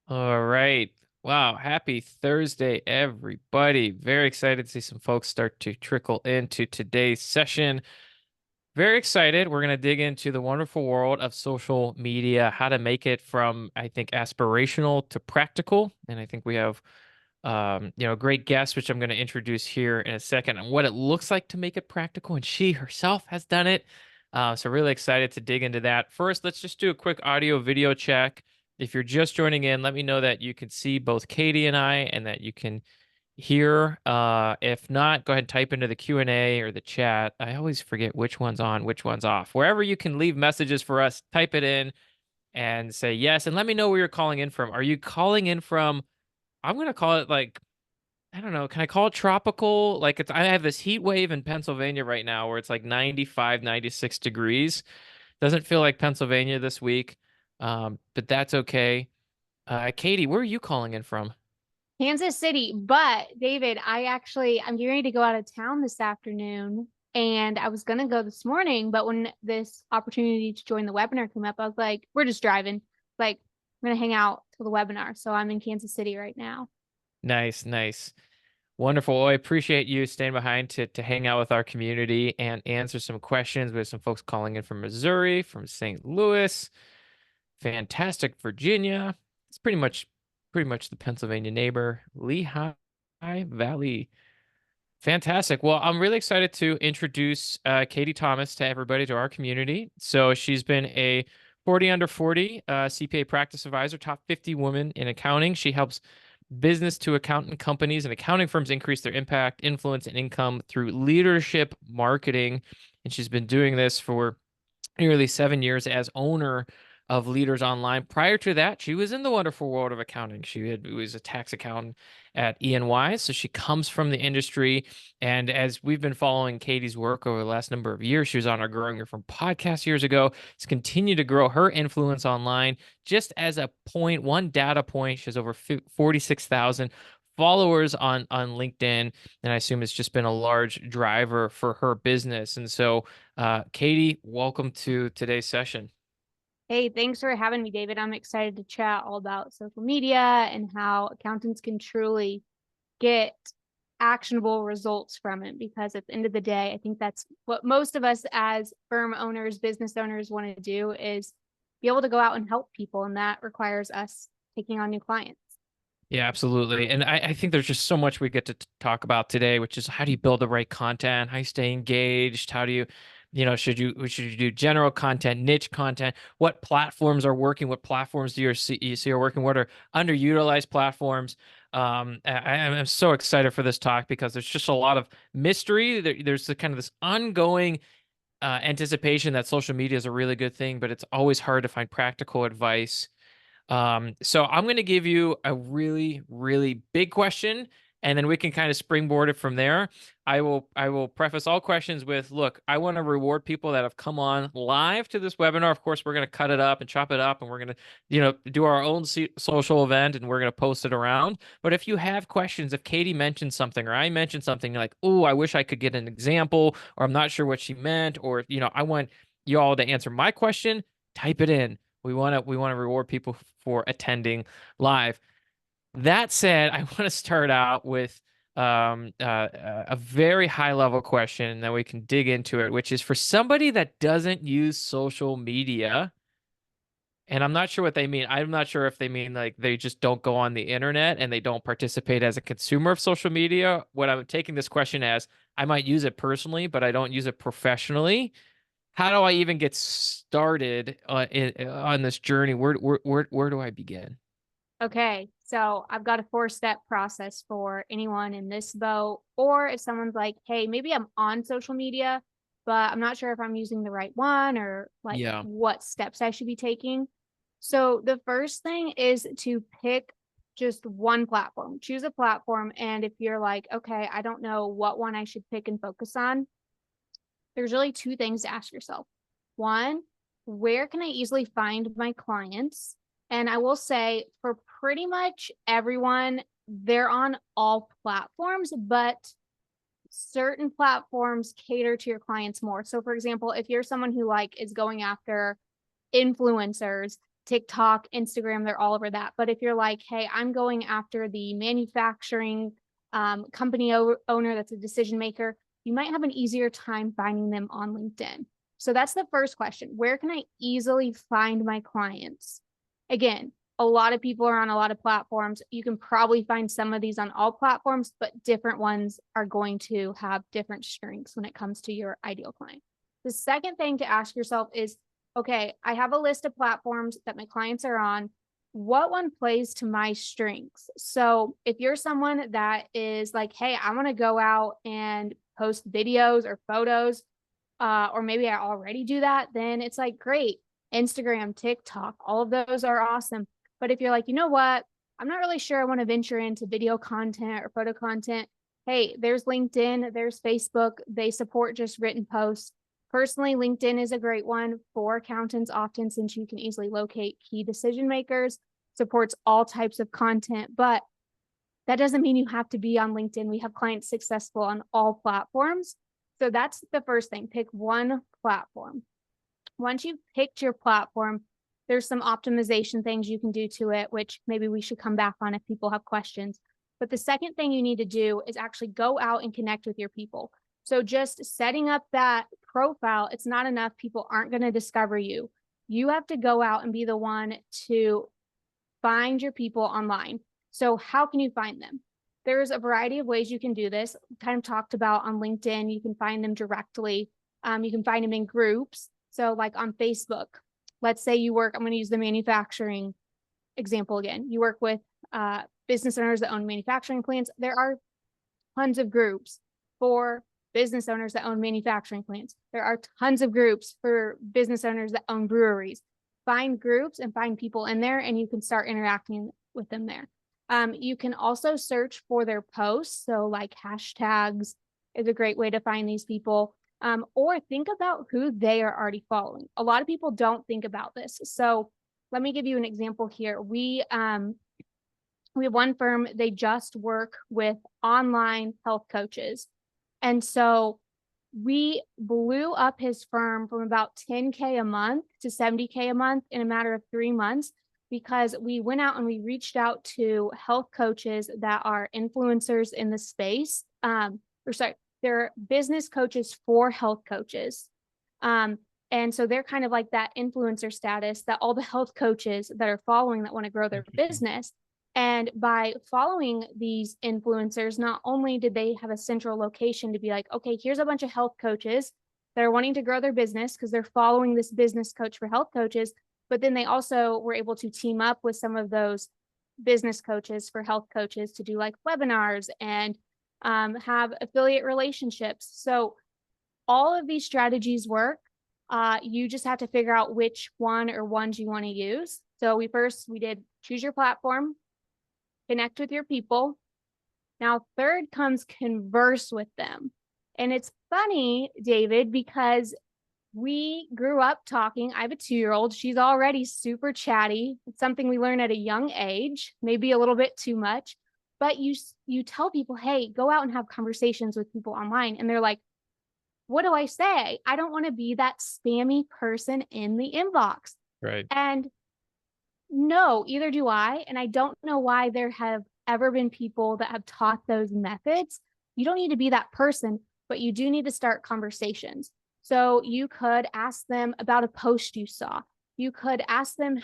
All right. Wow. Happy Thursday, everybody. Very excited to see some folks start to trickle into today's session. Very excited. We're going to dig into the wonderful world of social media, how to make it from, I think, aspirational to practical. And I think we have, a great guest, which I'm going to introduce here in a second, and what it looks like to make it practical. And she herself has done it. So really excited to dig into that. First, let's just do a quick audio video check. If you're just joining in, let me know that you can see both Katie and I, and that you can hear. If not, go ahead and type into the Q&A or the chat. I always forget which one's on, which one's off. Wherever you can leave messages for us, type it in and say yes. And let me know where you're calling in from. Are you calling in from? I'm gonna call it like, I don't know. Can I call it tropical? Like I have this heat wave in Pennsylvania right now where it's like 95, 96 degrees. Doesn't feel like Pennsylvania this week, but that's okay. Katie, where are you calling in from? Kansas City. But David, I'm getting ready to go out of town this afternoon and I was gonna go this morning, but when this opportunity to join the webinar came up, I was like, we're just driving. Like, I'm gonna hang out till the webinar. So I'm in Kansas City right now. Nice, nice. Wonderful. Well, I appreciate you staying behind to hang out with our community and answer some questions. We have some folks calling in from Missouri, from St. Louis, fantastic Virginia. It's pretty much the Pennsylvania neighbor, Lehigh Valley. Fantastic. Well, I'm really excited to introduce Katie Thomas to everybody, to our community. So she's been a 40 under 40 CPA practice advisor, top 50 women in accounting. She helps business to accountant companies and accounting firms increase their impact, influence, and income through leadership marketing. And she's been doing this for nearly 7 years as owner of Leaders Online. Prior to that, she was in the wonderful world of accounting. Was a tax accountant at E&Y, so she comes from the industry. And as we've been following Katie's work over the last number of years, she was on our Growing Your Firm podcast years ago. Has continued to grow her influence online. Just as a point, one data point, she has over 46,000 followers on LinkedIn, and I assume it's just been a large driver for her business. And so Katie, welcome to today's session. Hey, thanks for having me, David. I'm excited to chat all about social media and how accountants can truly get actionable results from it, because at the end of the day, I think that's what most of us as firm owners, business owners want to do, is be able to go out and help people, and that requires us taking on new clients. Yeah, absolutely. And I think there's just so much we get to talk about today, which is how do you build the right content? How you stay engaged? How do should you do general content, niche content? What platforms are working? What platforms do you see are working? What are underutilized platforms? I'm so excited for this talk because there's just a lot of mystery. There's the kind of this ongoing anticipation that social media is a really good thing, but it's always hard to find practical advice. So I'm going to give you a really, really big question, and then we can kind of springboard it from there. I will preface all questions with, look, I want to reward people that have come on live to this webinar. Of course, we're going to cut it up and chop it up, and we're going to, do our own social event, and we're going to post it around. But if you have questions, if Katie mentioned something or I mentioned something, you're like, oh, I wish I could get an example, or I'm not sure what she meant, or I want you all to answer my question, type it in. We want to reward people for attending live. That said, I want to start out with a very high level question, and then we can dig into it, which is for somebody that doesn't use social media. And I'm not sure what they mean. I'm not sure if they mean like they just don't go on the internet and they don't participate as a consumer of social media. What I'm taking this question as, I might use it personally, but I don't use it professionally. How do I even get started on this journey? Where do I begin? Okay, so I've got a four-step process for anyone in this boat, or if someone's like, hey, maybe I'm on social media, but I'm not sure if I'm using the right one, or like Yeah. what steps I should be taking. So the first thing is to pick just one platform. Choose a platform. And if you're like, okay, I don't know what one I should pick and focus on, there's really two things to ask yourself. One, where can I easily find my clients? And I will say, for pretty much everyone, they're on all platforms, but certain platforms cater to your clients more. So for example, if you're someone who like is going after influencers, TikTok, Instagram, they're all over that. But if you're like, hey, I'm going after the manufacturing company owner that's a decision maker, you might have an easier time finding them on LinkedIn. So that's the first question. Where can I easily find my clients? Again, a lot of people are on a lot of platforms. You can probably find some of these on all platforms, but different ones are going to have different strengths when it comes to your ideal client. The second thing to ask yourself is, okay, I have a list of platforms that my clients are on. What one plays to my strengths? So if you're someone that is like, hey, I want to go out and post videos or photos, or maybe I already do that, then it's like, great. Instagram, TikTok, all of those are awesome. But if you're like, you know what, I'm not really sure I want to venture into video content or photo content, hey, there's LinkedIn, there's Facebook. They support just written posts. Personally, LinkedIn is a great one for accountants often, since you can easily locate key decision makers, supports all types of content, but that doesn't mean you have to be on LinkedIn. We have clients successful on all platforms. So that's the first thing. Pick one platform. Once you've picked your platform, there's some optimization things you can do to it, which maybe we should come back on if people have questions. But the second thing you need to do is actually go out and connect with your people. So just setting up that profile, it's not enough. People aren't going to discover you. You have to go out and be the one to find your people online. So how can you find them? There's a variety of ways you can do this. Kind of talked about on LinkedIn, you can find them directly. You can find them in groups. So like on Facebook, let's say you work, I'm going to use the manufacturing example again. You work with business owners that own manufacturing plants. There are tons of groups for business owners that own manufacturing plants. There are tons of groups for business owners that own breweries. Find groups and find people in there, and you can start interacting with them there. You can also search for their posts. So like hashtags is a great way to find these people. Or think about who they are already following. A lot of people don't think about this. So let me give you an example here. We have one firm, they just work with online health coaches. And so we blew up his firm from about 10K a month to 70K a month in a matter of 3 months, because we went out and we reached out to health coaches that are influencers in the space. They're business coaches for health coaches. And so they're kind of like that influencer status that all the health coaches that are following that want to grow their business. And by following these influencers, not only did they have a central location to be like, okay, here's a bunch of health coaches that are wanting to grow their business because they're following this business coach for health coaches, but then they also were able to team up with some of those business coaches for health coaches to do like webinars and have affiliate relationships. So all of these strategies work. You just have to figure out which one or ones you want to use. So we did choose your platform, connect with your people. Now, third comes converse with them. And it's funny, David, because we grew up talking. I have a 2-year-old. She's already super chatty. It's something we learn at a young age, maybe a little bit too much. But you tell people, hey, go out and have conversations with people online. And they're like, what do I say? I don't want to be that spammy person in the inbox. Right. And no, either do I. And I don't know why there have ever been people that have taught those methods. You don't need to be that person, but you do need to start conversations. So you could ask them about a post you saw. You could ask them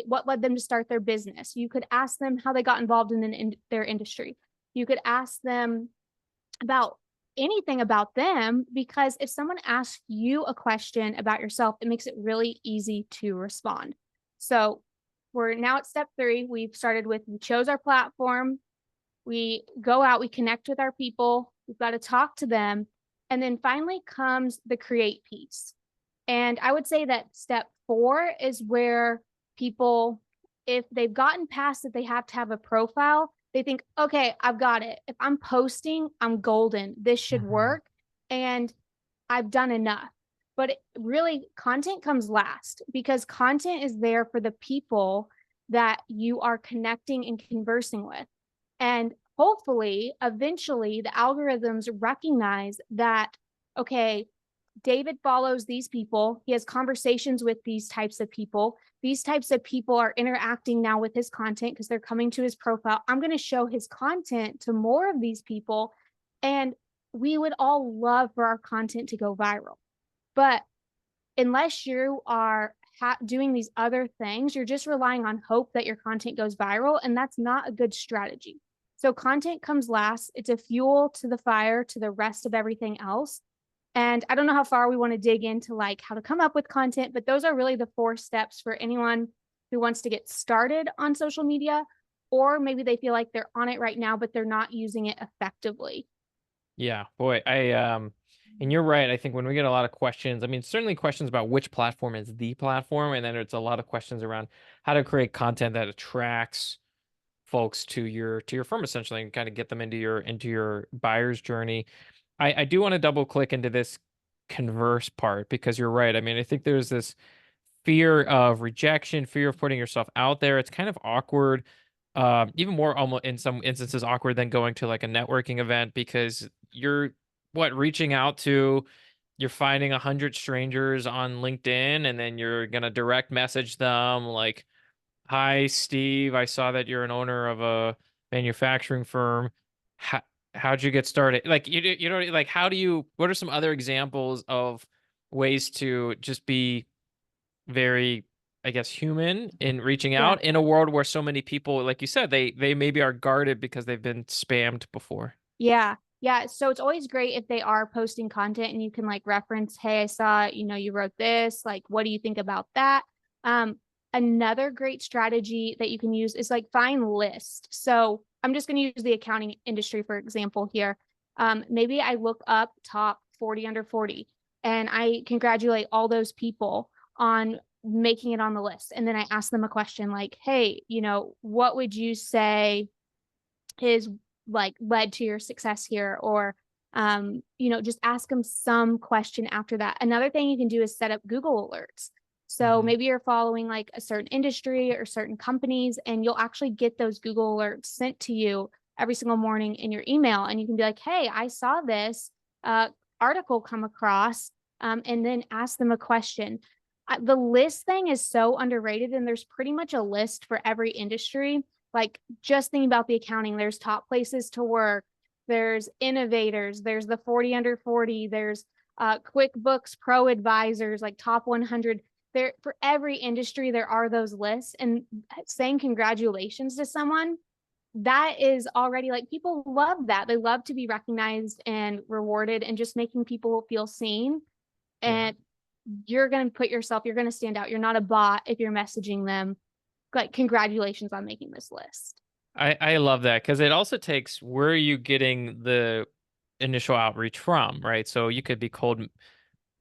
what led them to start their business. You could ask them how they got involved in their industry. You could ask them about anything about them, because if someone asks you a question about yourself, it makes it really easy to respond. So we're now at step 3. We chose our platform. We go out, we connect with our people. We've got to talk to them. And then finally comes the create piece. And I would say that step 4 is where people, if they've gotten past that they have to have a profile, they think, okay, I've got it. If I'm posting, I'm golden. This should work. And I've done enough. But really, content comes last, because content is there for the people that you are connecting and conversing with. And hopefully, eventually, the algorithms recognize that, okay, David follows these people. He has conversations with these types of people. These types of people are interacting now with his content because they're coming to his profile. I'm going to show his content to more of these people. And we would all love for our content to go viral. But unless you are doing these other things, you're just relying on hope that your content goes viral. And that's not a good strategy. So content comes last. It's a fuel to the fire to the rest of everything else. And I don't know how far we want to dig into like how to come up with content, but those are really the 4 steps for anyone who wants to get started on social media, or maybe they feel like they're on it right now, but they're not using it effectively. Yeah, boy, and you're right. I think when we get a lot of questions, I mean, certainly questions about which platform is the platform, and then it's a lot of questions around how to create content that attracts folks to your firm essentially and kind of get them into your buyer's journey. I do want to double click into this converse part because you're right. I mean, I think there's this fear of rejection, fear of putting yourself out there. It's kind of awkward, even more almost in some instances awkward than going to like a networking event because you're reaching out to you're finding 100 strangers on LinkedIn and then you're gonna direct message them like, "Hi, Steve. I saw that you're an owner of a manufacturing firm. How, how'd you get started?" Like you know like how do you? What are some other examples of ways to just be very, I guess, human in reaching Yeah. out in a world where so many people, like you said, they maybe are guarded because they've been spammed before. Yeah. Yeah. So it's always great if they are posting content and you can like reference, hey, I saw, you wrote this. Like, what do you think about that? Um, Another great strategy that you can use is like find list. So I'm just going to use the accounting industry, for example, here. Maybe I look up top 40 under 40 and I congratulate all those people on making it on the list. And then I ask them a question like, hey, what would you say is like led to your success here? Or just ask them some question after that. Another thing you can do is set up Google alerts. So Hmm. maybe you're following like a certain industry or certain companies, and you'll actually get those Google alerts sent to you every single morning in your email. And you can be like, hey, I saw this uh, article come across, and then ask them a question. The list thing is so underrated, and there's pretty much a list for every industry. Like just thinking about the accounting, there's top places to work, there's innovators, there's the 40 under 40, there's QuickBooks Pro advisors, like top 100. There for every industry, there are those lists. And saying congratulations to someone, that is already like people love that. They love to be recognized and rewarded, and just making people feel seen. Yeah. And you're going to put yourself, you're going to stand out. You're not a bot if you're messaging them like, congratulations on making this list. I love that because it also takes where are you getting the initial outreach from, right? So you could be cold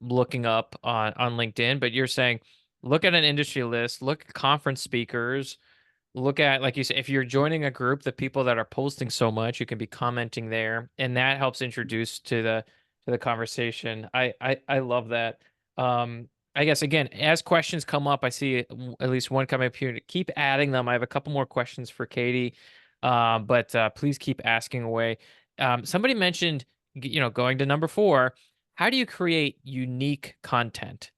looking up on LinkedIn, but you're saying look at an industry list, look at conference speakers, look at like you said, if you're joining a group, the people that are posting so much, you can be commenting there, and that helps introduce to the conversation. I love that. I guess again, as questions come up, I see at least one coming up here. Keep adding them. I have a couple more questions for Katie, but please keep asking away. Somebody mentioned, going to number 4. How do you create unique content?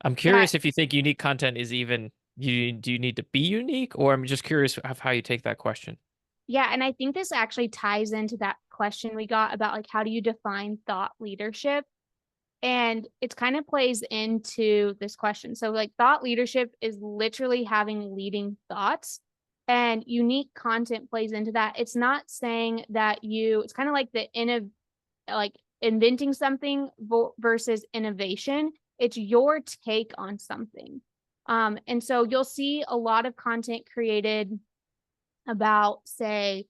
I'm Yeah. curious if you think unique content is even do you need to be unique, or I'm just curious of how you take that question. Yeah. And I think this actually ties into that question we got about like, how do you define thought leadership? And it kind of plays into this question. So, like, thought leadership is literally having leading thoughts, and unique content plays into that. It's not saying that it's kind of like like inventing something versus innovation. It's your take on something. And so you'll see a lot of content created about, say,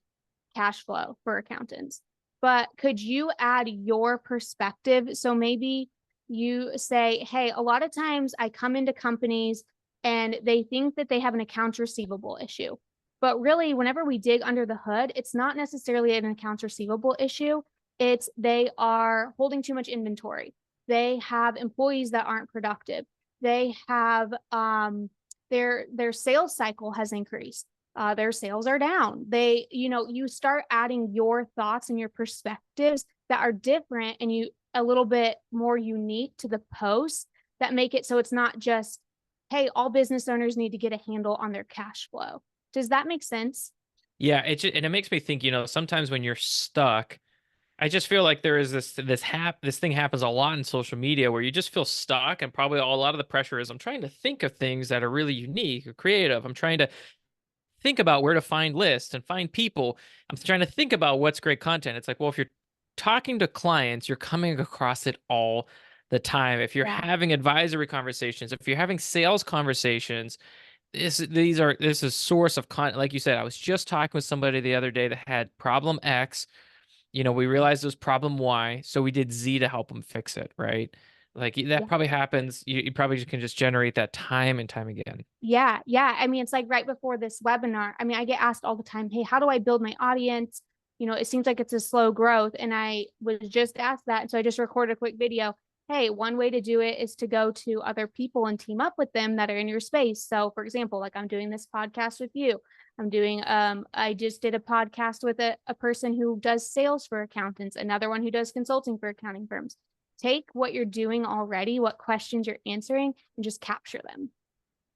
cash flow for accountants. But could you add your perspective? So maybe you say, hey, a lot of times I come into companies and they think that they have an accounts receivable issue. But really, whenever we dig under the hood, it's not necessarily an accounts receivable issue. It's they are holding too much inventory. They have employees that aren't productive. They have their sales cycle has increased. Their sales are down. You start adding your thoughts and your perspectives that are different, and you a little bit more unique to the post that make it so it's not just, hey, all business owners need to get a handle on their cash flow. Does that make sense? Yeah, and it makes me think, sometimes when you're stuck, I just feel like there is this thing happens a lot in social media where you just feel stuck, and probably a lot of the pressure is I'm trying to think of things that are really unique or creative. I'm trying to think about where to find lists and find people. I'm trying to think about what's great content. It's like, well, if you're talking to clients, you're coming across it all the time. If you're Yeah. having advisory conversations, if you're having sales conversations, this is source of content. Like you said, I was just talking with somebody the other day that had problem X. We realized it was problem Y, so we did Z to help them fix it, right? Like that Yeah. probably happens. You probably can just generate that time and time again. Yeah, yeah. I mean, it's like right before this webinar. I mean, I get asked all the time, hey, how do I build my audience? It seems like it's a slow growth. And I was just asked that. And so I just recorded a quick video. Hey, one way to do it is to go to other people and team up with them that are in your space. So, for example, like I'm doing this podcast with you. I just did a podcast with a person who does sales for accountants, another one who does consulting for accounting firms. Take what you're doing already, what questions you're answering, and just capture them.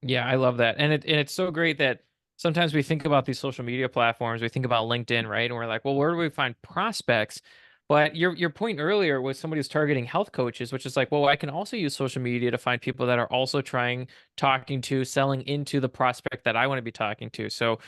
Yeah, I love that. And it's so great that sometimes we think about these social media platforms, we think about LinkedIn, right? And we're like, well, where do we find prospects? But your point earlier was somebody who's targeting health coaches, which is like, well, I can also use social media to find people that are also talking to, selling into the prospect that I want to be talking to. So,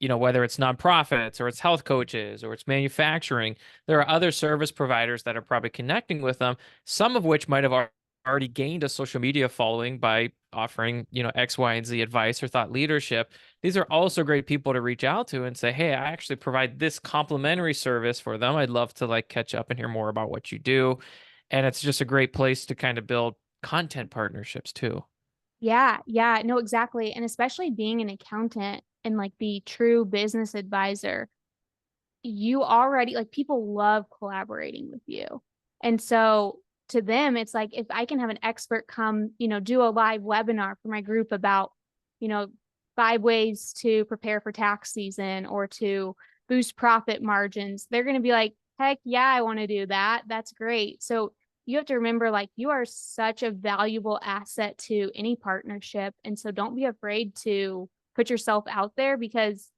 whether it's nonprofits or it's health coaches or it's manufacturing, there are other service providers that are probably connecting with them, some of which might have already gained a social media following by offering, X, Y, and Z advice or thought leadership. These are also great people to reach out to and say, hey, I actually provide this complimentary service for them. I'd love to like catch up and hear more about what you do. And it's just a great place to kind of build content partnerships too. Yeah, yeah, no, exactly. And especially being an accountant and like the true business advisor, you already like people love collaborating with you. And so to them, it's like if I can have an expert come, do a live webinar for my group about, you know, 5 ways to prepare for tax season or to boost profit margins, they're going to be like, heck yeah, I want to do that. That's great. So you have to remember, like, you are such a valuable asset to any partnership. And so don't be afraid to put yourself out there because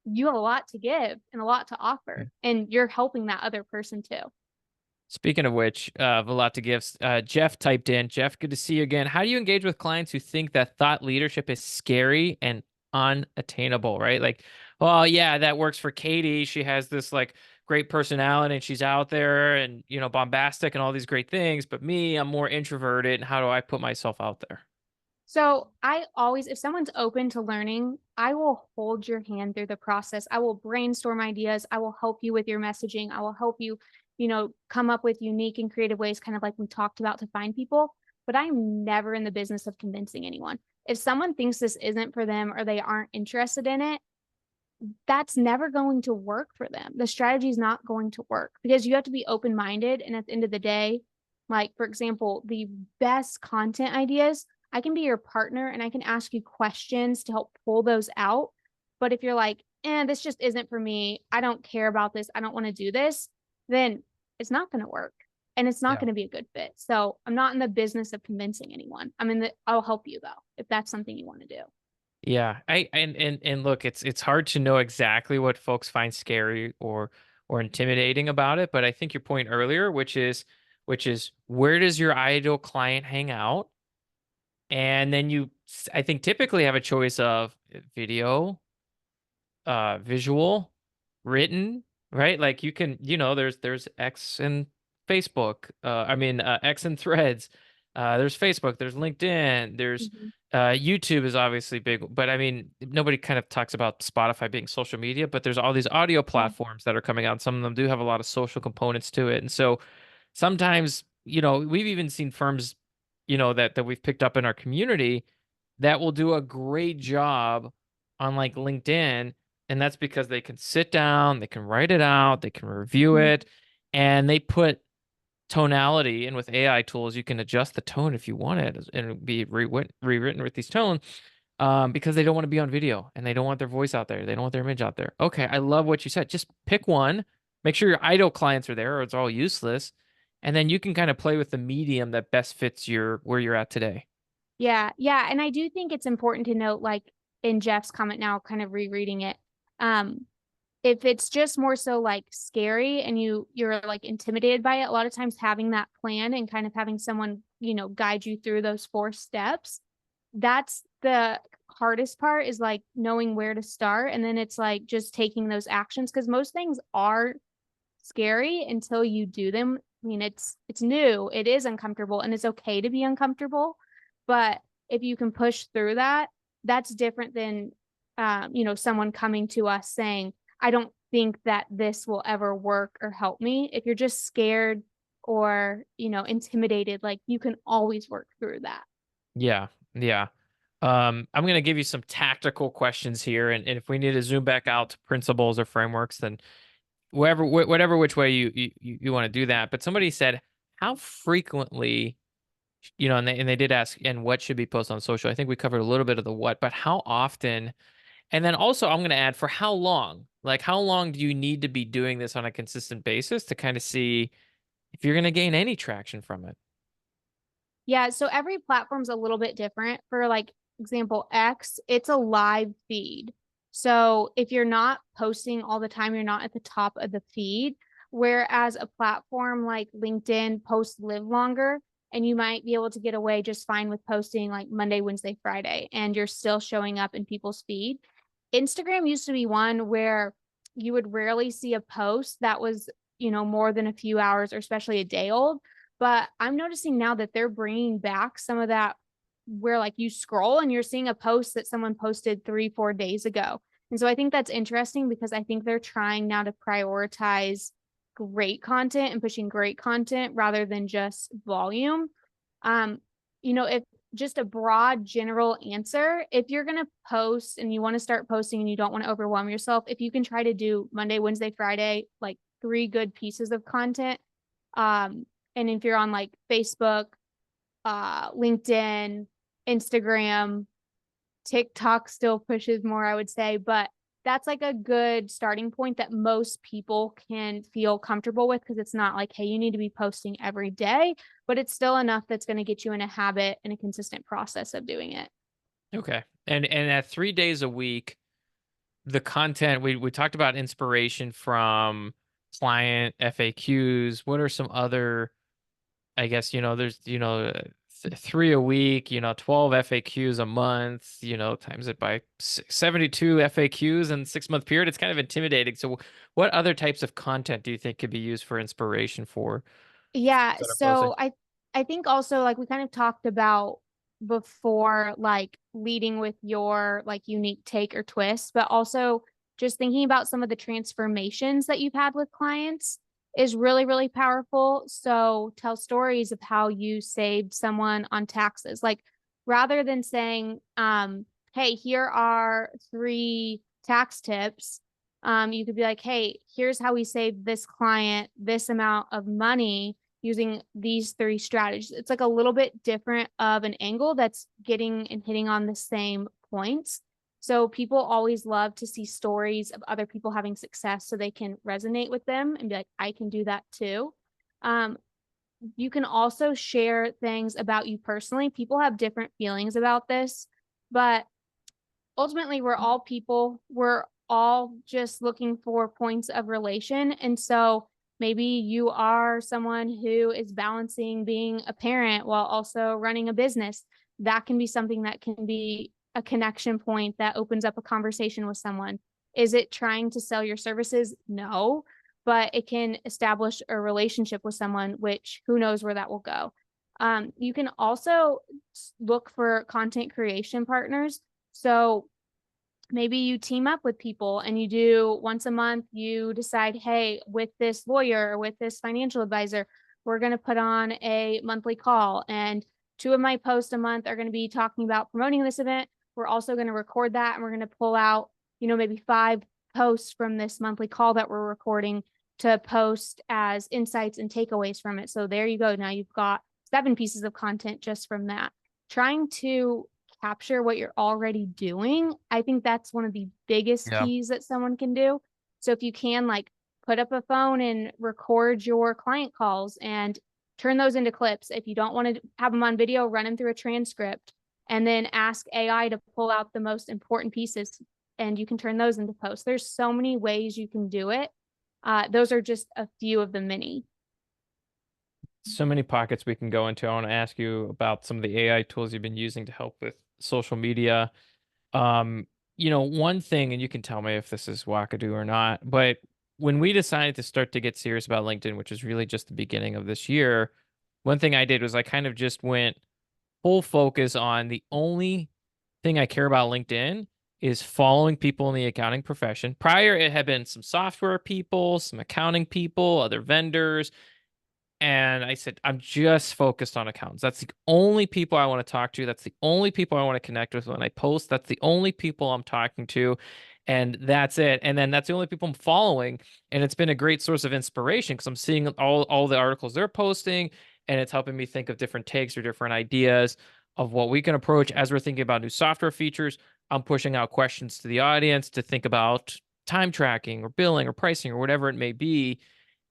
you have a lot to give and a lot to offer, and you're helping that other person too. Speaking of which, a lot to give. Jeff typed in, Jeff, good to see you again. How do you engage with clients who think that thought leadership is scary and unattainable, right? Like, well, yeah, that works for Katie. She has this like great personality and she's out there and, bombastic and all these great things. But me, I'm more introverted. And how do I put myself out there? So I always, if someone's open to learning, I will hold your hand through the process. I will brainstorm ideas. I will help you with your messaging. I will help you, come up with unique and creative ways, kind of like we talked about, to find people. But I'm never in the business of convincing anyone. If someone thinks this isn't for them or they aren't interested in it, that's never going to work for them. The strategy is not going to work because you have to be open minded. And at the end of the day, like, for example, the best content ideas, I can be your partner and I can ask you questions to help pull those out. But if you're like, this just isn't for me, I don't care about this, I don't want to do this, then it's not going to work and it's not Yeah. going to be a good fit. So I'm not in the business of convincing anyone. I'll help you though, if that's something you want to do. Yeah, and look, it's hard to know exactly what folks find scary or intimidating about it, but I think your point earlier, which is where does your ideal client hang out? And then I think typically have a choice of video, visual, written, right? Like you can, there's X and Facebook. X and Threads. There's Facebook. There's LinkedIn. There's Mhm. YouTube is obviously big, but I mean, nobody kind of talks about Spotify being social media, but there's all these audio Yeah. platforms that are coming out. Some of them do have a lot of social components to it, and so sometimes, we've even seen firms, that we've picked up in our community that will do a great job on like LinkedIn. And that's because they can sit down, they can write it out, they can review Mhm. it, and they put tonality. And with AI tools, you can adjust the tone if you want it and it'll be rewritten with these tones, because they don't want to be on video and they don't want their voice out there. They don't want their image out there. Okay, I love what you said. Just pick one, make sure your idle clients are there or it's all useless, and then you can kind of play with the medium that best fits your where you're at today. Yeah, yeah, and I do think it's important to note, like in Jeff's comment now, kind of rereading it. Um, if it's just more so like scary and you're like intimidated by it, a lot of times having that plan and kind of having someone, guide you through those 4 steps, that's the hardest part, is like knowing where to start. And then it's like just taking those actions, because most things are scary until you do them. I mean, it's new, it is uncomfortable, and it's okay to be uncomfortable. But if you can push through that, that's different than someone coming to us saying, I don't think that this will ever work or help me. If you're just scared or, intimidated, like you can always work through that. Yeah, yeah. I'm going to give you some tactical questions here, and if we need to zoom back out to principles or frameworks, then whatever which way you want to do that. But somebody said, how frequently, and they did ask, and what should be posted on social? I think we covered a little bit of the what, but how often? And then also, I'm going to add, for how long? Like, how long do you need to be doing this on a consistent basis to kind of see if you're going to gain any traction from it? Yeah, so every platform's a little bit different. For like example, X, it's a live feed. So if you're not posting all the time, you're not at the top of the feed. Whereas a platform like LinkedIn, posts live longer, and you might be able to get away just fine with posting like Monday, Wednesday, Friday, and you're still showing up in people's feed. Instagram used to be one where you would rarely see a post that was, more than a few hours or especially a day old. But I'm noticing now that they're bringing back some of that, where like you scroll and you're seeing a post that someone posted 3, 4 days ago. And so I think that's interesting, because I think they're trying now to prioritize great content and pushing great content rather than just volume. Um, if just a broad general answer, if you're going to post and you want to start posting and you don't want to overwhelm yourself, if you can try to do Monday, Wednesday, Friday, like 3 good pieces of content, um, and if you're on like Facebook, LinkedIn, Instagram, TikTok still pushes more, I would say, but that's like a good starting point that most people can feel comfortable with, because it's not like, hey, you need to be posting every day, but it's still enough that's going to get you in a habit and a consistent process of doing it. Okay. And at 3 days a week, the content we talked about inspiration from client FAQs. What are some other, I guess, there's, three a week, 12 FAQs a month, times it by 72 FAQs in 6 month period. It's kind of intimidating. So what other types of content do you think could be used for inspiration for Yeah, that are posting? so I think also, like we kind of talked about before, like leading with your like unique take or twist, but also just thinking about some of the transformations that you've had with clients is really, really powerful. So tell stories of how you saved someone on taxes. Like, rather than saying, hey, here are 3 tax tips, you could be like, hey, here's how we saved this client this amount of money using these 3 strategies. It's like a little bit different of an angle that's getting and hitting on the same points. So people always love to see stories of other people having success so they can resonate with them and be like, I can do that too. Um, you can also share things about you personally. People have different feelings about this, but ultimately we're all people. We're all just looking for points of relation. And so maybe you are someone who is balancing being a parent while also running a business. That can be something that can be a connection point that opens up a conversation with someone. Is it trying to sell your services? No, but it can establish a relationship with someone, which who knows where that will go. You can also look for content creation partners. So maybe you team up with people and you do once a month, you decide, hey, with this lawyer or with this financial advisor, we're going to put on a monthly call. And 2 of my posts a month are going to be talking about promoting this event. We're also going to record that, and we're going to pull out, maybe 5 posts from this monthly call that we're recording to post as insights and takeaways from it. So there you go. Now you've got 7 pieces of content just from that. Trying to capture what you're already doing, I think that's one of the biggest Yeah. keys that someone can do. So if you can, like, put up a phone and record your client calls and turn those into clips. If you don't want to have them on video, run them through a transcript and then ask AI to pull out the most important pieces and you can turn those into posts. There's so many ways you can do it. Those are just a few of the many. So many pockets we can go into. I want to ask you about some of the AI tools you've been using to help with social media. Um, one thing, and you can tell me if this is wackadoo or not, but when we decided to start to get serious about LinkedIn, which was really just the beginning of this year, one thing I did was I kind of just went full focus on the only thing I care about LinkedIn is following people in the accounting profession. Prior, it had been some software people, some accounting people, other vendors, and I said, I'm just focused on accountants. That's the only people I want to talk to. That's the only people I want to connect with when I post. That's the only people I'm talking to. And that's it. And then that's the only people I'm following. And it's been a great source of inspiration because I'm seeing all the articles they're posting, and it's helping me think of different takes or different ideas of what we can approach as we're thinking about new software features. I'm pushing out questions to the audience to think about time tracking or billing or pricing or whatever it may be.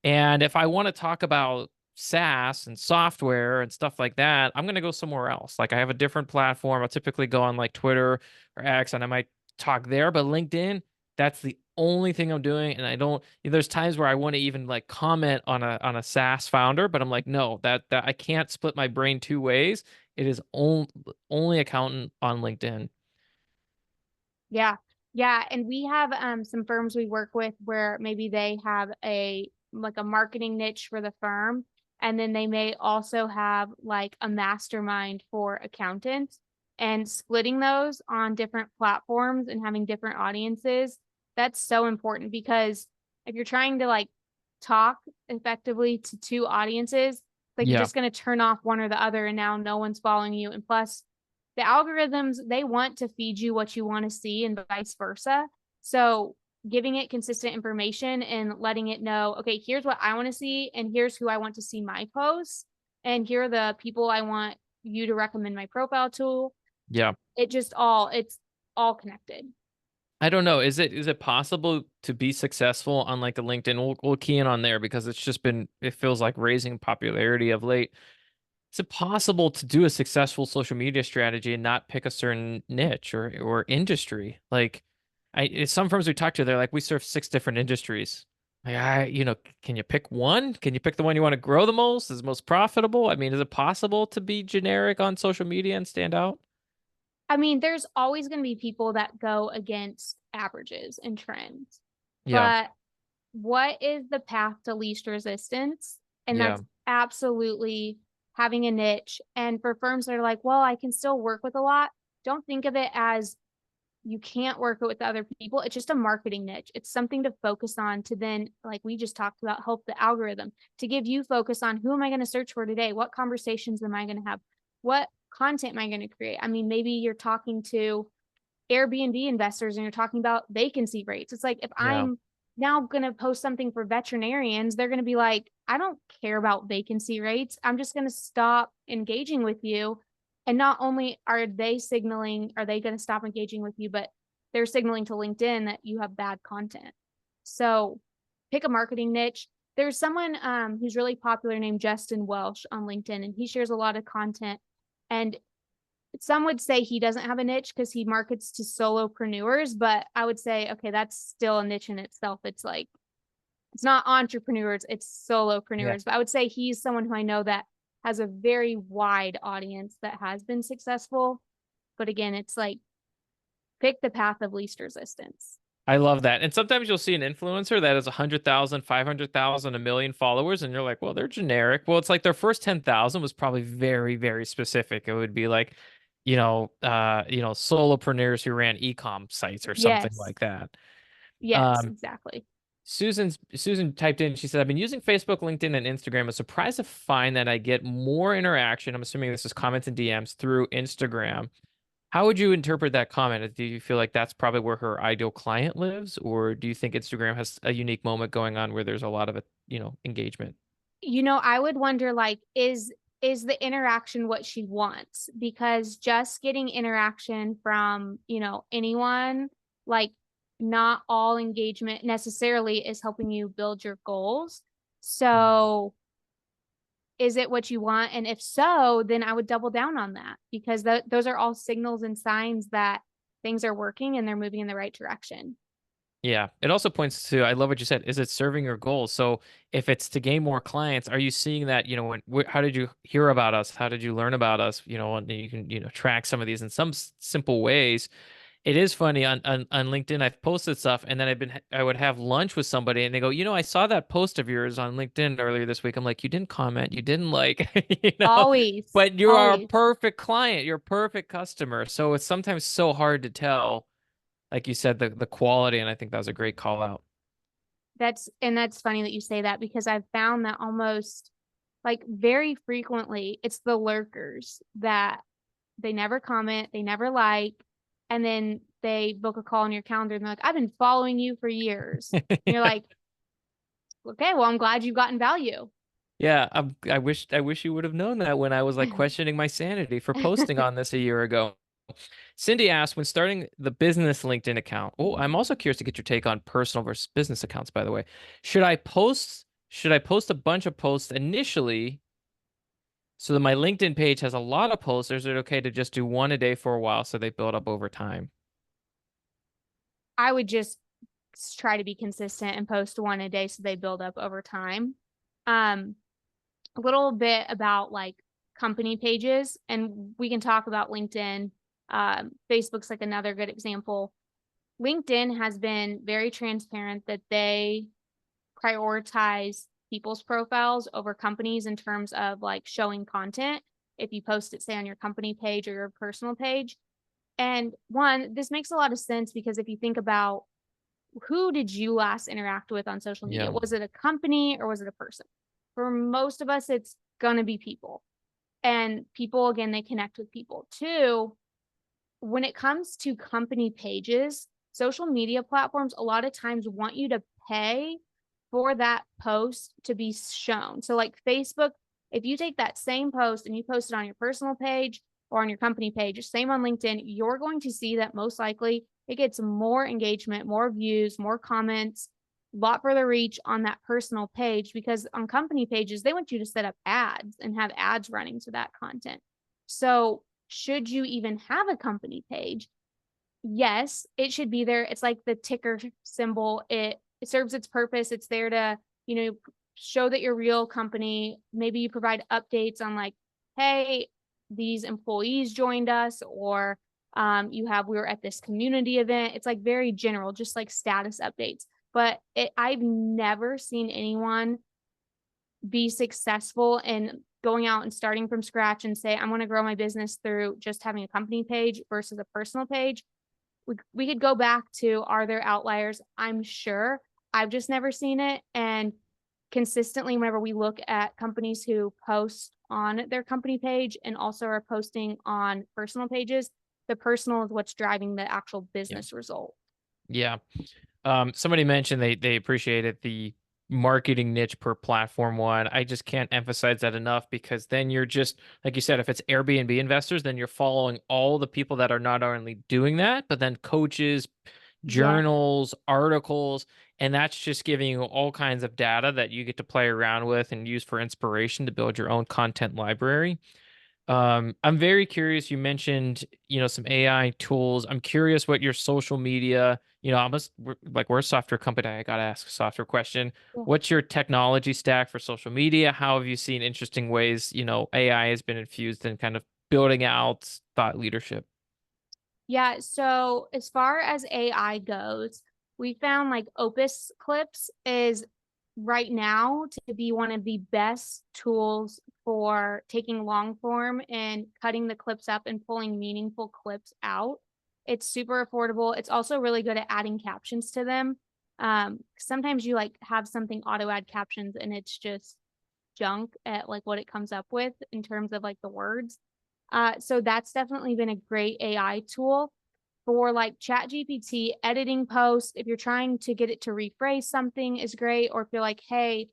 And if I want to talk about SaaS and software and stuff like that, I'm going to go somewhere else. Like I have a different platform. I'll typically go on like Twitter or X and I might talk there, but LinkedIn, that's the only thing I'm doing. And I don't, there's times where I want to even like comment on a SaaS founder, but I'm like, no, that I can't split my brain two ways. It is only accountant on LinkedIn. Yeah. Yeah. And we have some firms we work with where maybe they have a like a marketing niche for the firm. And then they may also have like a mastermind for accountants and splitting those on different platforms and having different audiences. That's so important because if you're trying to like talk effectively to two audiences, like you're Yeah. just going to turn off one or the other and now no one's following you. And plus, the algorithms, they want to feed you what you want to see and vice versa. So giving it consistent information and letting it know, okay, here's what I want to see and here's who I want to see my posts and here are the people I want you to recommend my profile to. Yeah. It's all connected. I don't know. Is it possible to be successful on like a LinkedIn? We'll key in on there because it's just been it feels like raising popularity of late. Is it possible to do a successful social media strategy and not pick a certain niche or industry? Like some firms we talk to, they're like, we serve six different industries. Like can you pick one? Can you pick the one you want to grow the most, is most profitable? I mean, is it possible to be generic on social media and stand out? I mean, there's always going to be people that go against averages and trends, Yeah, but what is the path to least resistance? And yeah, that's absolutely having a niche. And for firms that are like, well, I can still work with a lot, don't think of it as you can't work with other people. It's just a marketing niche. It's something to focus on to then, like we just talked about, help the algorithm to give you focus on who am I going to search for today? What conversations am I going to have? What content am I going to create? I mean, maybe you're talking to Airbnb investors and you're talking about vacancy rates. It's like if yeah. I'm now going to post something for veterinarians, they're going to be like, I don't care about vacancy rates. I'm just going to stop engaging with you. And not only are they signaling, are they going to stop engaging with you, but they're signaling to LinkedIn that you have bad content. So pick a marketing niche. There's someone who's really popular named Justin Welsh on LinkedIn, and he shares a lot of content. And some would say he doesn't have a niche because he markets to solopreneurs, but I would say, okay, that's still a niche in itself. It's like, it's not entrepreneurs, it's Yeah. solopreneurs. But I would say he's someone who I know that has a very wide audience that has been successful. But again, it's like pick the path of least resistance. I love that. And sometimes you'll see an influencer that has 100,000, 500,000, a million followers, and you're like, well, they're generic. Well, it's like their first 10,000 was probably very, very specific. It would be like, solopreneurs who ran e-com sites or something Yes. like that. Yes, Um, exactly. Susan typed in, she said, I've been using Facebook, LinkedIn, and Instagram. I'm surprised to find that I get more interaction. I'm assuming this is comments and DMs through Instagram. How would you interpret that comment? Do you feel like that's probably where her ideal client lives, or do you think Instagram has a unique moment going on where there's a lot of engagement? I would wonder like is the interaction what she wants? Because just getting interaction from, anyone, like not all engagement necessarily is helping you build your goals. Mm. So is it what you want? And if so, then I would double down on that, because those are all signals and signs that things are working and they're moving in the right direction. Yeah. It also points to, I love what you said. Is it serving your goals? So if it's to gain more clients, are you seeing that, how did you hear about us? How did you learn about us? And you can, track some of these in some simple ways. It is funny on LinkedIn. I've posted stuff and then I would have lunch with somebody and they go, I saw that post of yours on LinkedIn earlier this week. I'm like, you didn't comment, you didn't like, Always, but you are a always. perfect client. You're a perfect customer. So it's sometimes so hard to tell, like you said, the quality. And I think that was a great call out. That's funny that you say that, because I've found that almost like very frequently it's the lurkers that they never comment, they never like, and then they book a call on your calendar and they're like, I've been following you for years. And you're like, okay, well, I'm glad you've gotten value. Yeah, I wish you would have known that when I was like questioning my sanity for posting on this a year ago. Cindy asked, when starting the business LinkedIn account. Oh, I'm also curious to get your take on personal versus business accounts, by the way. Should I post a bunch of posts initially so that my LinkedIn page has a lot of posts, or is it okay to just do one a day for a while so they build up over time? I would just try to be consistent and post one a day so they build up over time. Um, a little bit about like company pages, and we can talk about LinkedIn. Facebook's like another good example. LinkedIn has been very transparent that they prioritize people's profiles over companies in terms of like showing content. If you post it, say, on your company page or your personal page. And one, this makes a lot of sense, because if you think about, who did you last interact with on social media? Yeah. Was it a company or was it a person? For most of us, it's going to be people. And people, again, they connect with people. Two, when it comes to company pages, social media platforms a lot of times want you to pay for that post to be shown. So, like Facebook, if you take that same post and you post it on your personal page or on your company page, same on LinkedIn, you're going to see that most likely it gets more engagement, more views, more comments, a lot further reach on that personal page, because on company pages, they want you to set up ads and have ads running to that content. So, should you even have a company page? Yes, it should be there. It's like the ticker symbol. It serves its purpose. It's there to, you know, show that you're a real company. Maybe you provide updates on like, hey, these employees joined us, or we were at this community event. It's like very general, just like status updates. But I've never seen anyone be successful in going out and starting from scratch and say, I'm going to grow my business through just having a company page versus a personal page. We could go back to, are there outliers? I'm sure. I've just never seen it. And consistently, whenever we look at companies who post on their company page and also are posting on personal pages, the personal is what's driving the actual Yeah. business result. Yeah. Somebody mentioned they appreciated the marketing niche per platform one. I just can't emphasize that enough, because then you're just, like you said, if it's Airbnb investors, then you're following all the people that are not only doing that, but then coaches, Yes. journals, articles, and that's just giving you all kinds of data that you get to play around with and use for inspiration to build your own content library. I'm very curious. You mentioned, some AI tools. I'm curious what your social media, we're a software company. I got to ask a software question. Yeah. What's your technology stack for social media? How have you seen interesting ways, AI has been infused in kind of building out thought leadership? Yeah, so as far as AI goes, we found like Opus Clips is right now to be one of the best tools for taking long form and cutting the clips up and pulling meaningful clips out. It's super affordable. It's also really good at adding captions to them. Sometimes you like have something auto add captions and it's just junk at like what it comes up with in terms of like the words. So that's definitely been a great AI tool for like chat GPT editing posts. If you're trying to get it to rephrase something is great. Or if you're like, hey,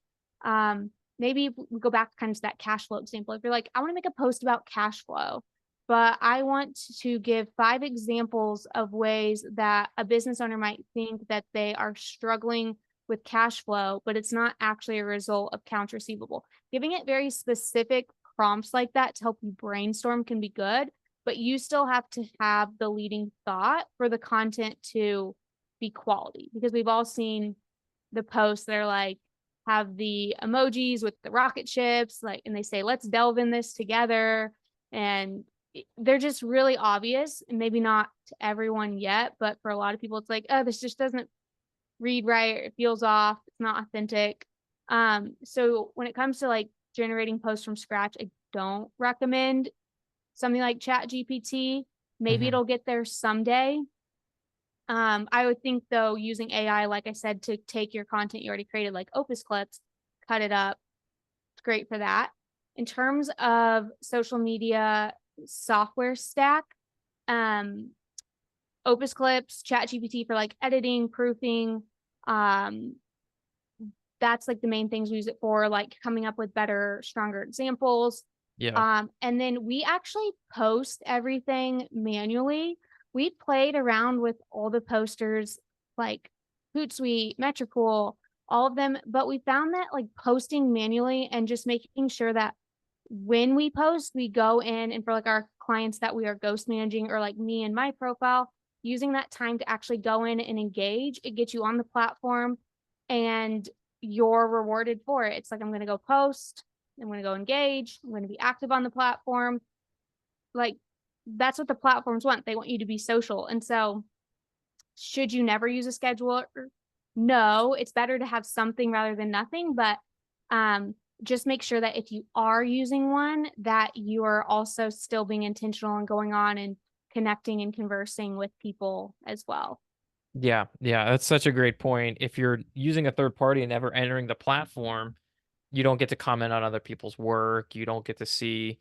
maybe we go back kind of to that cash flow example. If you're like, I want to make a post about cash flow, but I want to give 5 examples of ways that a business owner might think that they are struggling with cash flow, but it's not actually a result of accounts receivable. Giving it very specific prompts like that to help you brainstorm can be good, but you still have to have the leading thought for the content to be quality, because we've all seen the posts that are like, have the emojis with the rocket ships, like, and they say, let's delve in this together. And they're just really obvious, and maybe not to everyone yet, but for a lot of people, it's like, oh, this just doesn't read right, or it feels off, it's not authentic. So when it comes to like generating posts from scratch, I don't recommend something like Chat GPT. Maybe Mhm. it'll get there someday. I would think though, using AI, like I said, to take your content you already created, like Opus clips, cut it up, it's great for that. In terms of social media software stack, um, Opus clips, Chat GPT for like editing, proofing, um, that's like the main things we use it for, like coming up with better, stronger examples. Yeah. And then we actually post everything manually. We played around with all the posters, like Hootsuite, Metricool, all of them, but we found that like posting manually and just making sure that when we post, we go in, and for like our clients that we are ghost managing, or like me and my profile, using that time to actually go in and engage, it gets you on the platform and you're rewarded for it. It's like, I'm going to go post, I'm going to go engage, I'm going to be active on the platform. Like, that's what the platforms want. They want you to be social. And so, should you never use a scheduler? No, it's better to have something rather than nothing, but um, just make sure that if you are using one, that you are also still being intentional and going on and connecting and conversing with people as well. Yeah, yeah, that's such a great point. If you're using a third party and never entering the platform, you don't get to comment on other people's work. You don't get to see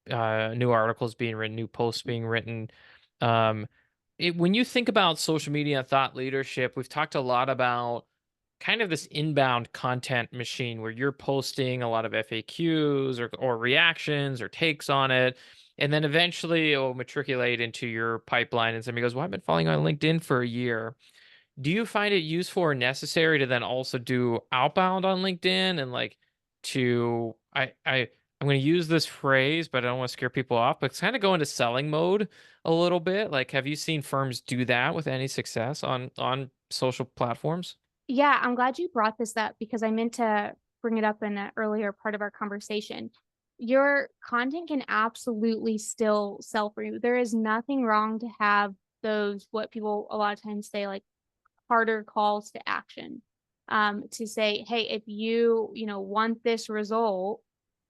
new articles being written, new posts being written. Um, when you think about social media and thought leadership, we've talked a lot about kind of this inbound content machine where you're posting a lot of FAQs or reactions or takes on it. And then eventually it will matriculate into your pipeline. And somebody goes, well, I've been following on LinkedIn for a year. Do you find it useful or necessary to then also do outbound on LinkedIn and like to I'm going to use this phrase, but I don't want to scare people off, but it's kind of go into selling mode a little bit. Like, have you seen firms do that with any success on social platforms? Yeah, I'm glad you brought this up, because I meant to bring it up in an earlier part of our conversation. Your content can absolutely still sell for you. There is nothing wrong to have those, what people a lot of times say, like harder calls to action. To say, hey, if you want this result,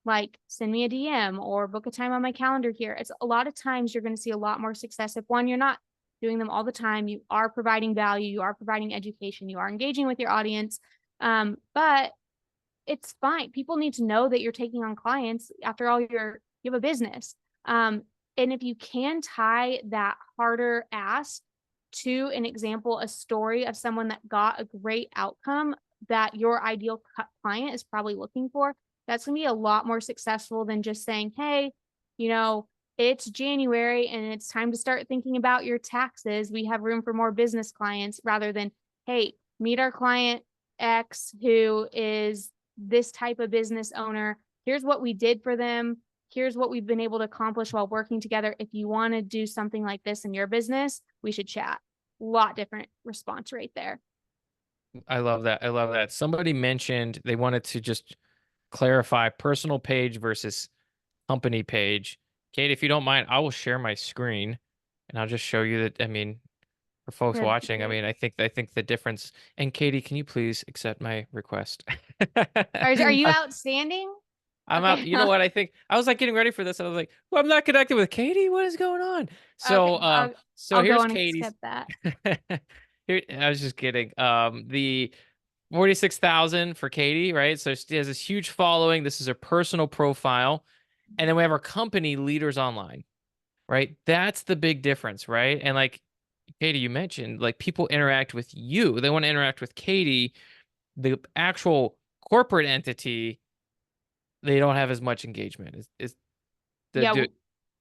like send me a DM or book a time on my calendar here. It's a lot of times you're going to see a lot more success if, one, you're not doing them all the time, you are providing value, you are providing education, you are engaging with your audience. But it's fine. People need to know that you're taking on clients. After all, you have a business. Um, and if you can tie that harder ask to an example, a story of someone that got a great outcome that your ideal client is probably looking for, that's going to be a lot more successful than just saying, hey, you know, it's January and it's time to start thinking about your taxes. We have room for more business clients, rather than, hey, meet our client X who is this type of business owner. Here's what we did for them. Here's what we've been able to accomplish while working together. If you want to do something like this in your business, we should chat. A lot different response rate there. I love that. I love that. Somebody mentioned they wanted to just clarify personal page versus company page. Kate, if you don't mind, I will share my screen and I'll just show you that. I mean, for folks That'd be watching, I great. mean, I think the difference. And Katie, can you please accept my request? Are you I'm, outstanding? I'm out. Okay. You know what? I think I was like getting ready for this. I was like, well, I'm not connected with Katie. What is going on? Okay. So I'll go here's and Katie's. accept that. Here, I was just kidding. The 46,000 for Katie, right? So she has this huge following. This is her personal profile. And then we have our company Leaders Online, right? That's the big difference, right? And like Katie, you mentioned, like people interact with you. They want to interact with Katie. The actual corporate entity, they don't have as much engagement. Is the Yeah, do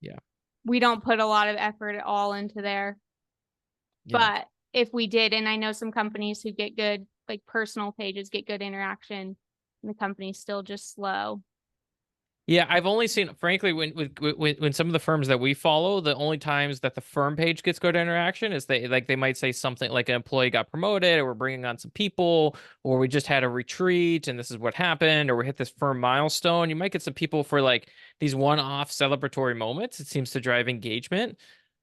yeah, we don't put a lot of effort at all into there. yeah. But if we did, and I know some companies who get good like personal pages get good interaction and the company's still just slow. Yeah, I've only seen, frankly, when some of the firms that we follow, the only times that the firm page gets good interaction is they might say something like an employee got promoted, or we're bringing on some people, or we just had a retreat and this is what happened, or we hit this firm milestone. You might get some people for like these one-off celebratory moments. It seems to drive engagement.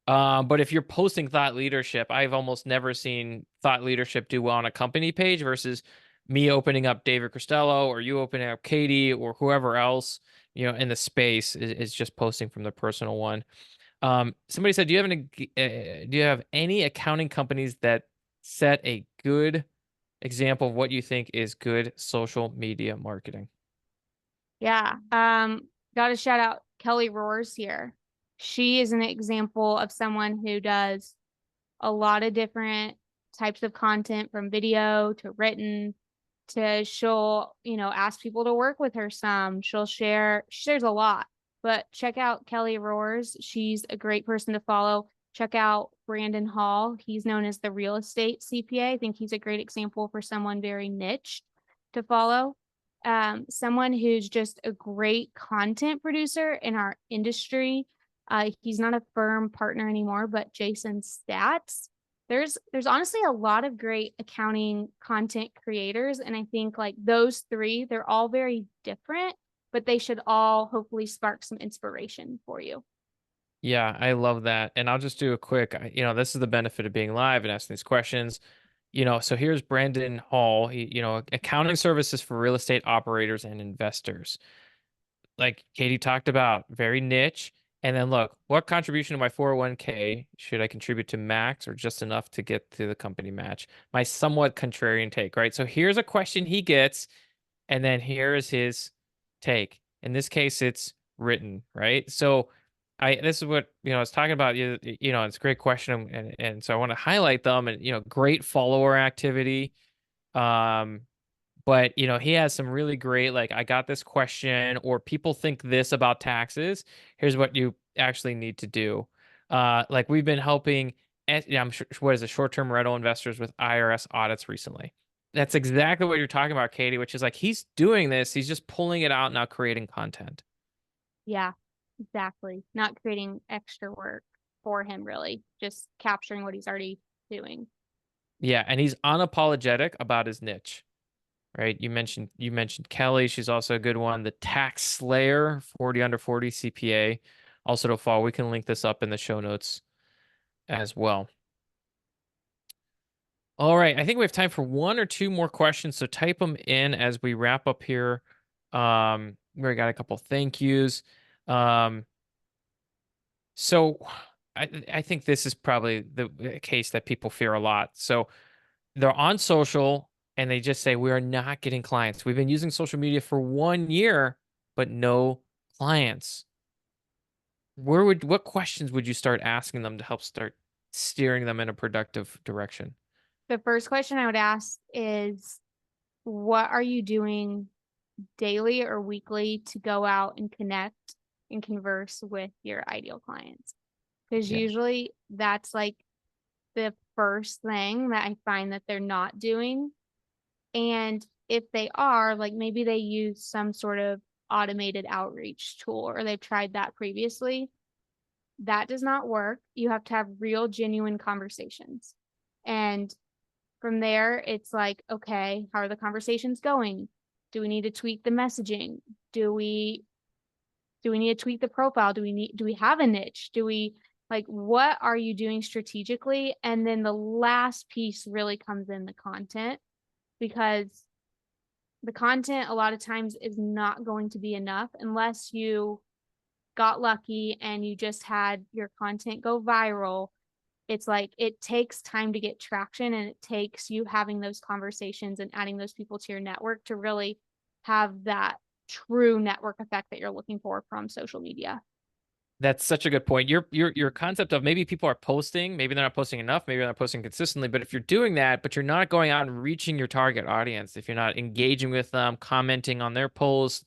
But if you're posting thought leadership, I've almost never seen thought leadership do well on a company page versus me opening up David Costello or you opening up Katie or whoever else, in the space is just posting from the personal one. Somebody said, do you have any accounting companies that set a good example of what you think is good social media marketing? Yeah. Got to shout out Kelly Roars here. She is an example of someone who does a lot of different types of content from video to written to she'll, ask people to work with her some. She shares a lot. But check out Kelly Roars. She's a great person to follow. Check out Brandon Hall. He's known as the real estate CPA. I think he's a great example for someone very niche to follow. Someone who's just a great content producer in our industry. He's not a firm partner anymore, but Jason Stats. There's honestly a lot of great accounting content creators, and I think like those three, they're all very different, but they should all hopefully spark some inspiration for you. Yeah, I love that. And I'll just do a quick, this is the benefit of being live and asking these questions. So here's Brandon Hall. Accounting services for real estate operators and investors. Like Katie talked about, very niche. And then look, what contribution to my 401k should I contribute to max or just enough to get to the company match? My somewhat contrarian take, right? So here's a question he gets, and then here is his take. In this case, it's written, right? So this is what, I was talking about, it's a great question. And so I want to highlight them and, great follower activity. Um, but he has some really great, like, I got this question, or people think this about taxes. Here's what you actually need to do. Like we've been helping, I'm sure, what is it, short-term rental investors with IRS audits recently. That's exactly what you're talking about, Katie, which is like he's doing this, he's just pulling it out now, creating content. Yeah, exactly. Not creating extra work for him, really, just capturing what he's already doing. Yeah, and he's unapologetic about his niche. Right? You mentioned Kelly. She's also a good one. The Tax Slayer, 40 under 40 CPA, also to follow. We can link this up in the show notes as well. All right, I think we have time for one or two more questions, so type them in as we wrap up here. We got a couple thank yous. Um, so I think this is probably the case that people fear a lot. So they're on social and they just say, we are not getting clients. We've been using social media for 1 year, but no clients. What questions would you start asking them to help start steering them in a productive direction? The first question I would ask is, what are you doing daily or weekly to go out and connect and converse with your ideal clients? Because Yeah. usually that's like the first thing that I find that they're not doing. And if they are, like maybe they use some sort of automated outreach tool or they've tried that previously. That does not work. You have to have real, genuine conversations. And from there, it's like, okay, how are the conversations going? Do we need to tweak the messaging? Do we need to tweak the profile? Do we have a niche? Do we like what are you doing strategically? And then the last piece really comes in the content, because the content a lot of times is not going to be enough unless you got lucky and you just had your content go viral. It's like it takes time to get traction, and it takes you having those conversations and adding those people to your network to really have that true network effect that you're looking for from social media. That's such a good point. Your concept of maybe people are posting, maybe they're not posting enough, maybe they're not posting consistently, but if you're doing that, but you're not going out and reaching your target audience, if you're not engaging with them, commenting on their posts,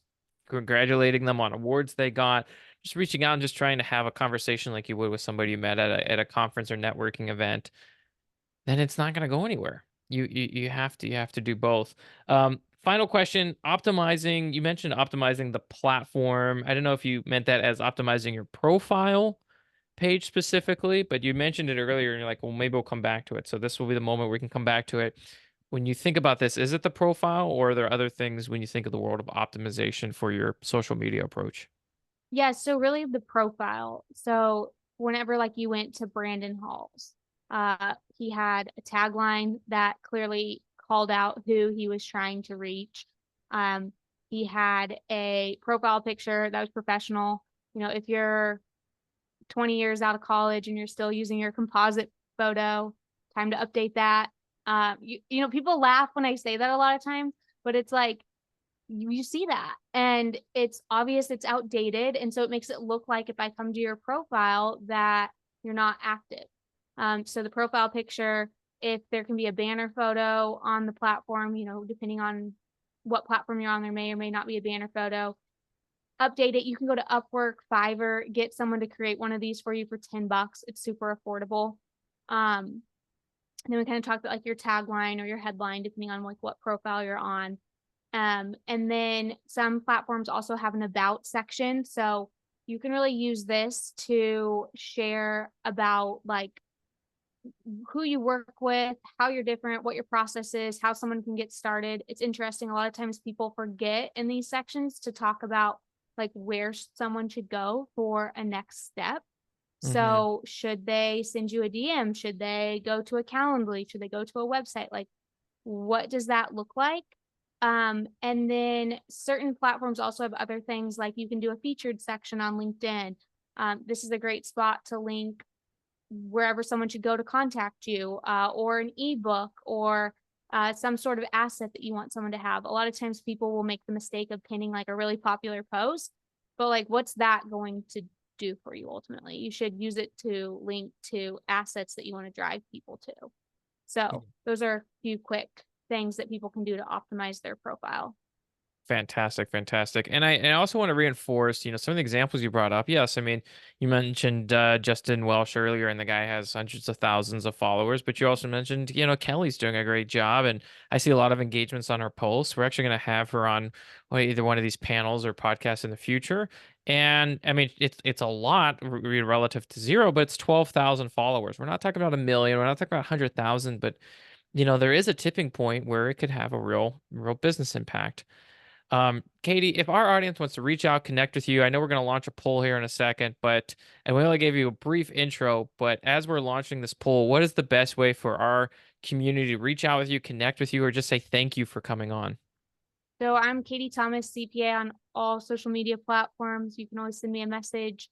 congratulating them on awards they got, just reaching out and just trying to have a conversation like you would with somebody you met at a conference or networking event, then it's not going to go anywhere. You have to do both. Final question, optimizing, you mentioned optimizing the platform. I don't know if you meant that as optimizing your profile page specifically, but you mentioned it earlier and you're like, well, maybe we'll come back to it. So this will be the moment we can come back to it. When you think about this, is it the profile or are there other things when you think of the world of optimization for your social media approach? Yeah, so really the profile. So whenever like you went to Brandon Hall's, he had a tagline that clearly called out who he was trying to reach. Um, he had a profile picture that was professional. You know, if you're 20 years out of college and you're still using your composite photo, time to update that. You know, people laugh when I say that a lot of times, but it's like you see that and it's obvious it's outdated. And so it makes it look like if I come to your profile that you're not active. So the profile picture, if there can be a banner photo on the platform, you know, depending on what platform you're on, there may or may not be a banner photo. Update it. You can go to Upwork, Fiverr, get someone to create one of these for you for $10. It's super affordable. And then we kind of talked about like your tagline or your headline, depending on like what profile you're on. And then some platforms also have an about section. So you can really use this to share about like who you work with, how you're different, what your process is, how someone can get started. It's interesting. A lot of times people forget in these sections to talk about like where someone should go for a next step. Hmm. So should they send you a DM? Should they go to a Calendly? Should they go to a website? Like, what does that look like? And then certain platforms also have other things like you can do a featured section on LinkedIn. This is a great spot to link wherever someone should go to contact you, or an ebook or some sort of asset that you want someone to have. A lot of times people will make the mistake of pinning like a really popular post, but like, what's that going to do for you ultimately? You should use it to link to assets that you want to drive people to. So those are a few quick things that people can do to optimize their profile. Fantastic, fantastic. And I also want to reinforce, some of the examples you brought up. Yes, I mean, you mentioned Justin Welsh earlier, and the guy has hundreds of thousands of followers, but you also mentioned, Kelly's doing a great job, and I see a lot of engagements on her posts. We're actually going to have her on either one of these panels or podcasts in the future. And I mean, it's a lot relative to zero, but it's 12,000 followers. We're not talking about a million. We're not talking about 100,000, but there is a tipping point where it could have a real business impact. Katie, if our audience wants to reach out, connect with you, I know we're going to launch a poll here in a second, and we only gave you a brief intro, but as we're launching this poll, what is the best way for our community to reach out with you, connect with you, or just say thank you for coming on? So I'm Katie Thomas, CPA on all social media platforms. You can always send me a message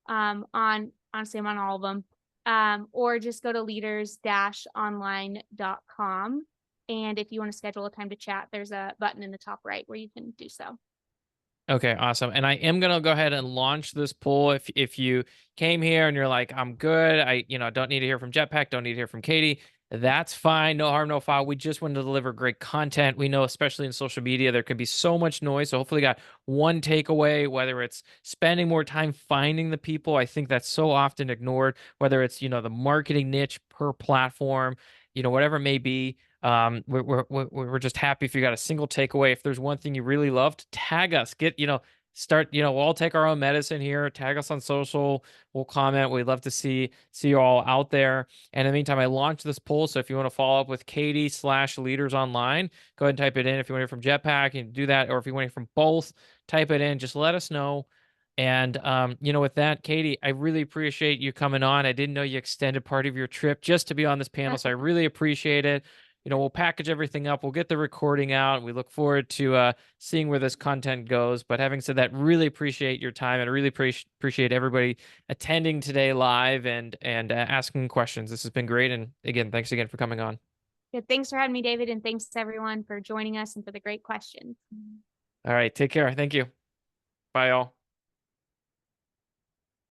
on honestly, I'm on all of them. Or just go to leaders-online.com. And if you want to schedule a time to chat, there's a button in the top right where you can do so. Okay, awesome. And I am gonna go ahead and launch this poll. If you came here and you're like, I'm good, I don't need to hear from Jetpack, don't need to hear from Katie. That's fine. No harm, no foul. We just want to deliver great content. We know, especially in social media, there can be so much noise. So hopefully, got one takeaway, whether it's spending more time finding the people. I think that's so often ignored, whether it's, the marketing niche per platform, whatever it may be. We're just happy if you got a single takeaway. If there's one thing you really loved, tag us. Start. We'll all take our own medicine here. Tag us on social. We'll comment. We'd love to see you all out there. And in the meantime, I launched this poll. So if you want to follow up with Katie/Leaders Online, go ahead and type it in. If you want to hear from Jetpack, you can do that. Or if you want to hear from both, type it in. Just let us know. And with that, Katie, I really appreciate you coming on. I didn't know you extended part of your trip just to be on this panel, so I really appreciate it. We'll package everything up. We'll get the recording out. We look forward to seeing where this content goes. But having said that, really appreciate your time, and I really appreciate everybody attending today live and asking questions. This has been great. And again, thanks again for coming on. Yeah, thanks for having me, David, and thanks to everyone for joining us and for the great questions. All right, take care. Thank you. Bye, all.